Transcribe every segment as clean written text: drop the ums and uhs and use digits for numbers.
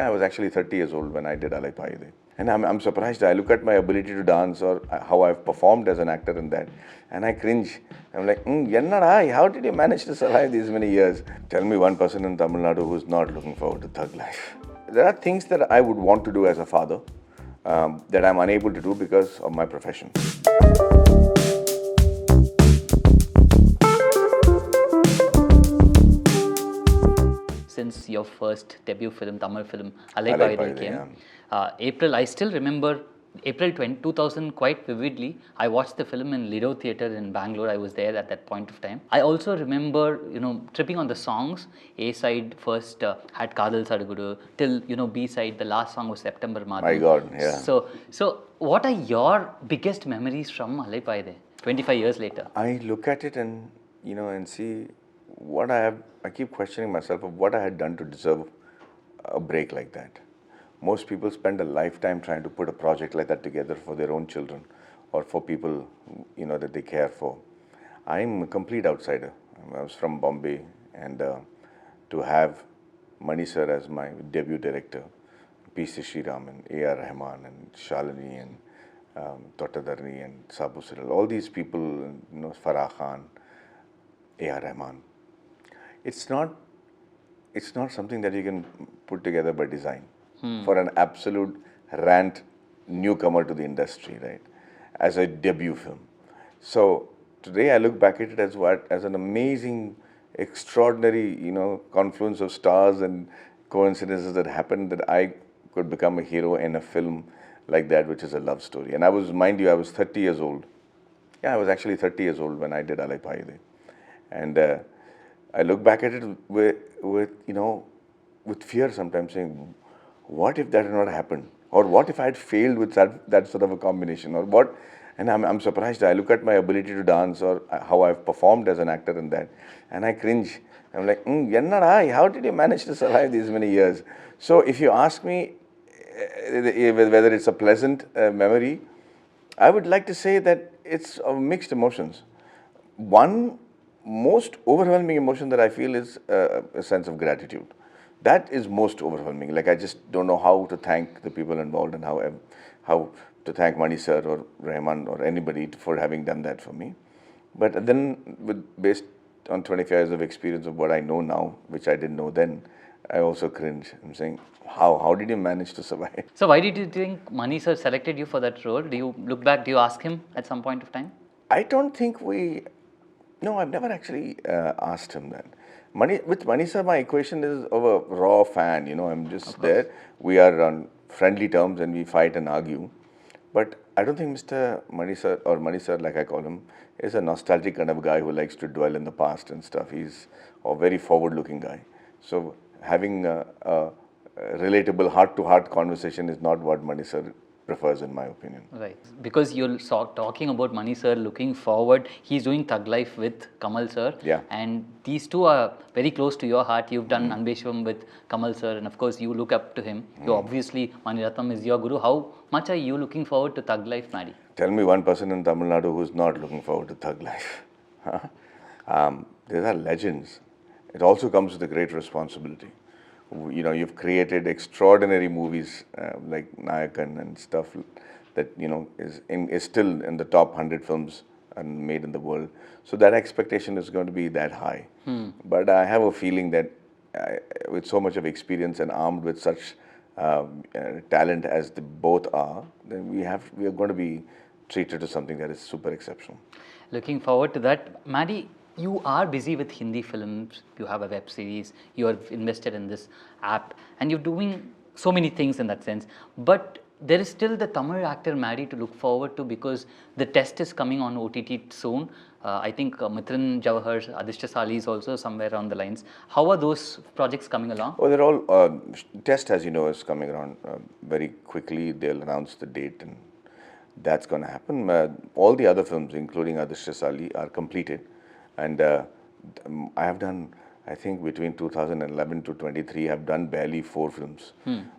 Yeah, I was actually 30 years old when I did Alaipayuthe. And I'm surprised. I look at my ability to dance or how I've performed as an actor in that, and I cringe. I'm like, Yennada, how did you manage to survive these many years? Tell me one person in Tamil Nadu who's not looking forward to thug life. There are things that I would want to do as a father that I'm unable to do because of my profession. Since your first debut film, Tamil film, Alaipayuthe came, April, I still remember April 2000 quite vividly. I watched the film in Lido Theatre in Bangalore. I was there at that point of time. I also remember, tripping on the songs. A side first had Kadal Sadugudu till, B side, the last song was September Madhavan. My God, yeah. So what are your biggest memories from Alaipayuthe 25 years later? I look at it and, and see what I have. I keep questioning myself of what I had done to deserve a break like that. Most people spend a lifetime trying to put a project like that together for their own children or for people, that they care for. I'm a complete outsider. I was from Bombay, and to have Mani sir as my debut director, P.C. Sriram and A.R. Rahman and Shalini and Thamodharan and Sabu Siral, all these people, Farah Khan, A.R. Rahman. It's not something that you can put together by design for an absolute rant newcomer to the industry, right? As a debut film. So today I look back at it as an amazing, extraordinary, confluence of stars and coincidences that happened that I could become a hero in a film like that, which is a love story. And I was 30 years old. Yeah, I was actually 30 years old when I did Alaipayuthe. And I look back at it with fear sometimes, saying, what if that had not happened? Or what if I had failed with that sort of a combination? Or what? And I'm surprised. I look at my ability to dance or how I've performed as an actor in that, and I cringe. I'm like, Yennada, how did you manage to survive these many years? So if you ask me whether it's a pleasant memory, I would like to say that it's of mixed emotions. One most overwhelming emotion that I feel is a sense of gratitude. That is most overwhelming. Like, I just don't know how to thank the people involved and how to thank Mani sir or Rahman or anybody for having done that for me. But then, based on 25 years of experience of what I know now, which I didn't know then, I also cringe. I'm saying, how did you manage to survive? So why did you think Mani sir selected you for that role? Do you look back, do you ask him at some point of time? I don't think No, I've never actually asked him that. With Mani sir, my equation is of a raw fan. I'm just there. We are on friendly terms and we fight and argue. But I don't think Mr. Mani sir, or Mani sir, like I call him, is a nostalgic kind of guy who likes to dwell in the past and stuff. He's a very forward-looking guy. So having a relatable heart-to-heart conversation is not what Mani sir prefers, in my opinion. Right. Because you're talking about Mani sir looking forward, he's doing Thug Life with Kamal sir. Yeah. And these two are very close to your heart. You've done Anbeshwam with Kamal sir, and of course you look up to him. You obviously, Mani Ratnam is your guru. How much are you looking forward to Thug Life, Maddie? Tell me one person in Tamil Nadu who's not looking forward to Thug Life. These are legends. It also comes with a great responsibility. You've created extraordinary movies like Nayakan and stuff that, is still in the top 100 films and made in the world. So that expectation is going to be that high. But I have a feeling that with so much of experience and armed with such talent as they both are, then we are going to be treated to something that is super exceptional. Looking forward to that. Maddie, you are busy with Hindi films, you have a web series, you are invested in this app, and you're doing so many things in that sense. But there is still the Tamil actor Maddie to look forward to, because the test is coming on OTT soon. I think Mithran Jawahar, Adishta Sali is also somewhere on the lines. How are those projects coming along? Oh, they're all, test, as you know, is coming around very quickly. They'll announce the date, and that's going to happen. All the other films, including Adishta Sali, are completed. And I have done, I think between 2011 to 23, I've done barely 4 films,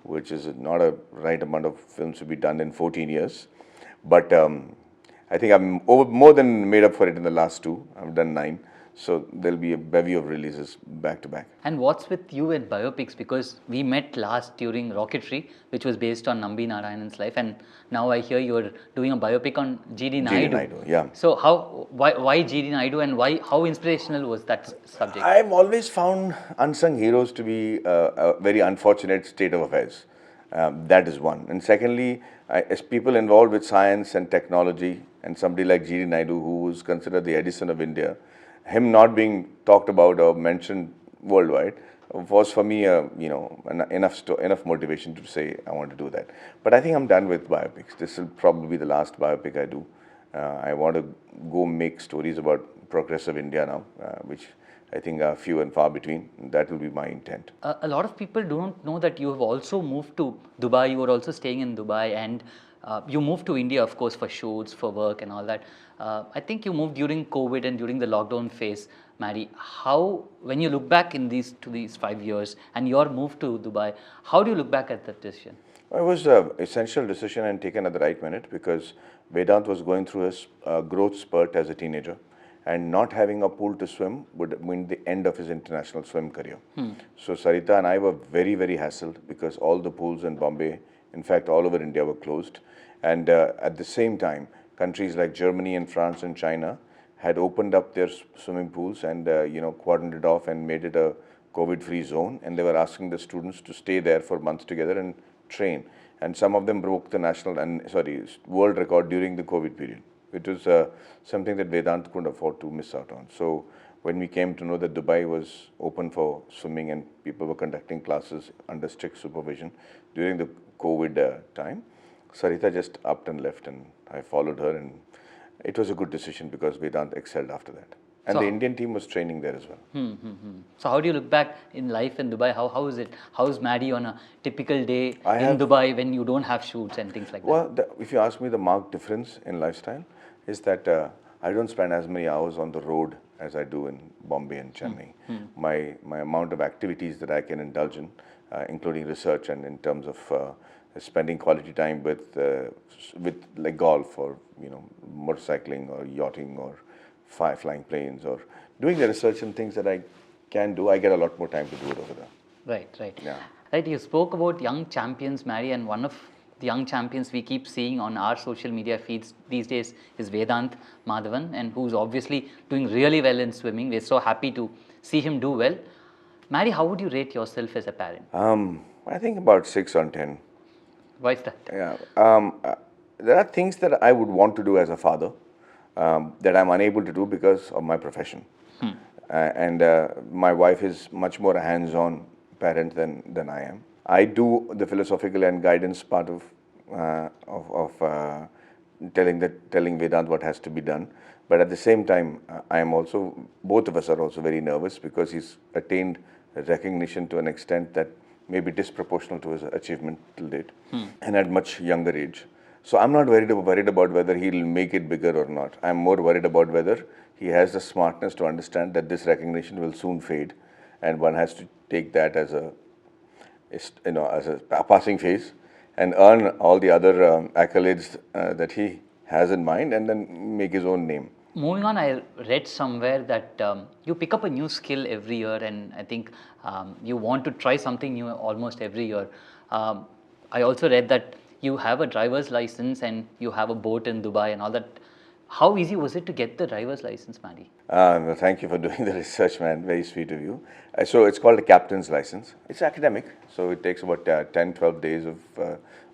which is not a right amount of films to be done in 14 years. But I think I'm more than made up for it in the last 2. I've done 9. So there'll be a bevy of releases back to back. And what's with you and biopics? Because we met last during Rocketry, which was based on Nambi Narayanan's life, and now I hear you're doing a biopic on G.D. G.D. Naidu. Naidu, yeah. So why G.D. Naidu, and how inspirational was that subject? I've always found unsung heroes to be a very unfortunate state of affairs. That is one. And secondly, as people involved with science and technology, and somebody like G.D. Naidu, who is considered the Edison of India, him not being talked about or mentioned worldwide was for me, enough motivation to say I want to do that. But I think I'm done with biopics. This will probably be the last biopic I do. I want to go make stories about progressive India now, which I think are few and far between. That will be my intent. A lot of people don't know that you have also moved to Dubai. You were also staying in Dubai, and you moved to India, of course, for shoots, for work, and all that. I think you moved during COVID and during the lockdown phase, Maddie. How, when you look back in these 5 years and your move to Dubai, how do you look back at that decision? It was an essential decision and taken at the right minute because Vedant was going through a growth spurt as a teenager, and not having a pool to swim would mean the end of his international swim career. So Sarita and I were very, very hassled because all the pools in Bombay, in fact all over India, were closed. And at the same time, countries like Germany and France and China had opened up their swimming pools and cordoned it off and made it a COVID-free zone, and they were asking the students to stay there for months together and train. And some of them broke the world record during the COVID period. It was something that Vedant couldn't afford to miss out on. So when we came to know that Dubai was open for swimming and people were conducting classes under strict supervision during the COVID time, Sarita just upped and left, and I followed her, and it was a good decision because Vedant excelled after that. And So- the Indian team was training there as well. So how do you look back in life in Dubai? How is it? How is Maddie on a typical day I in have- Dubai when you don't have shoots and things like that? Well, if you ask me, the marked difference in lifestyle is that I don't spend as many hours on the road as I do in Bombay and Chennai. My amount of activities that I can indulge in, including research and in terms of spending quality time with like golf or motorcycling or yachting or flying planes or doing the research and things that I can do, I get a lot more time to do it over there. Right. Yeah. Right, you spoke about young champions, Mary, and one of the young champions we keep seeing on our social media feeds these days is Vedaant Madhavan, and who's obviously doing really well in swimming. We're so happy to see him do well. Mary, how would you rate yourself as a parent? I think about 6 on 10. Why is that? Yeah. There are things that I would want to do as a father that I'm unable to do because of my profession. And my wife is much more a hands-on parent than I am. I do the philosophical and guidance part of telling Vedant what has to be done. But at the same time, both of us are also very nervous because he's attained recognition to an extent that may be disproportional to his achievement till date, and at much younger age. So I'm not worried about whether he'll make it bigger or not. I'm more worried about whether he has the smartness to understand that this recognition will soon fade, and one has to take that as a passing phase and earn all the other accolades that he has in mind, and then make his own name. Moving on, I read somewhere that you pick up a new skill every year, and I think you want to try something new almost every year. I also read that you have a driver's license and you have a boat in Dubai and all that. How easy was it to get the driver's license, Maddie? Well, thank you for doing the research, man. Very sweet of you. So it's called a captain's license. It's academic, so it takes about 10, 12 days of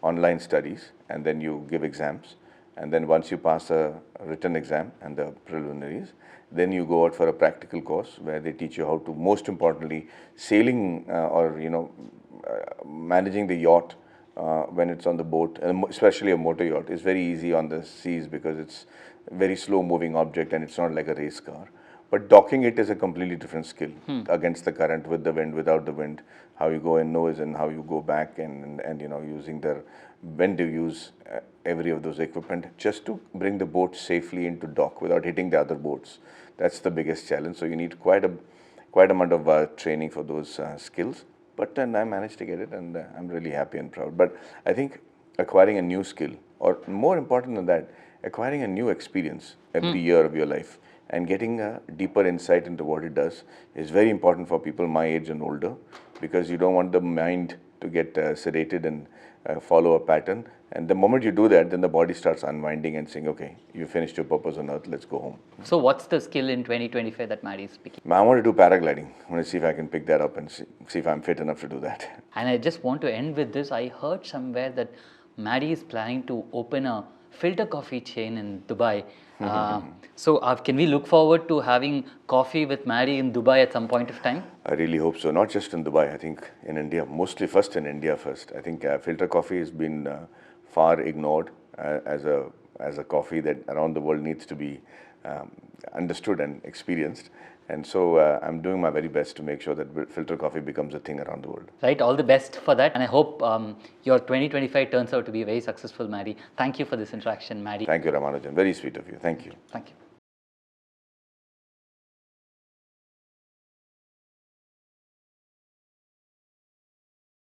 online studies, and then you give exams. And then once you pass a written exam and the preliminaries, then you go out for a practical course where they teach you how to, most importantly, sailing managing the yacht when it's on the boat, especially a motor yacht, is very easy on the seas because it's a very slow moving object and it's not like a race car. But docking it is a completely different skill against the current, with the wind, without the wind, how you go in nose and how you go back, and using when to use every of those equipment just to bring the boat safely into dock without hitting the other boats. That's the biggest challenge. So you need quite amount of training for those skills. But then I managed to get it, and I'm really happy and proud. But I think acquiring a new skill, or more important than that, acquiring a new experience every year of your life, and getting a deeper insight into what it does is very important for people my age and older, because you don't want the mind to get sedated and follow a pattern. And the moment you do that, then the body starts unwinding and saying, okay, you finished your purpose on earth, let's go home. So what's the skill in 2025 that Maddie is picking? I want to do paragliding. I want to see if I can pick that up and see if I'm fit enough to do that. And I just want to end with this. I heard somewhere that Maddie is planning to open a filter coffee chain in Dubai. So can we look forward to having coffee with Maddie in Dubai at some point of time? I really hope so. Not just in Dubai, I think in India, mostly first in India first. I think filter coffee has been far ignored as a coffee that around the world needs to be understood and experienced. And so I'm doing my very best to make sure that filter coffee becomes a thing around the world. Right, all the best for that. And I hope your 2025 turns out to be very successful, Maddie. Thank you for this interaction, Maddie. Thank you, Ramanujam. Very sweet of you. Thank you. Thank you.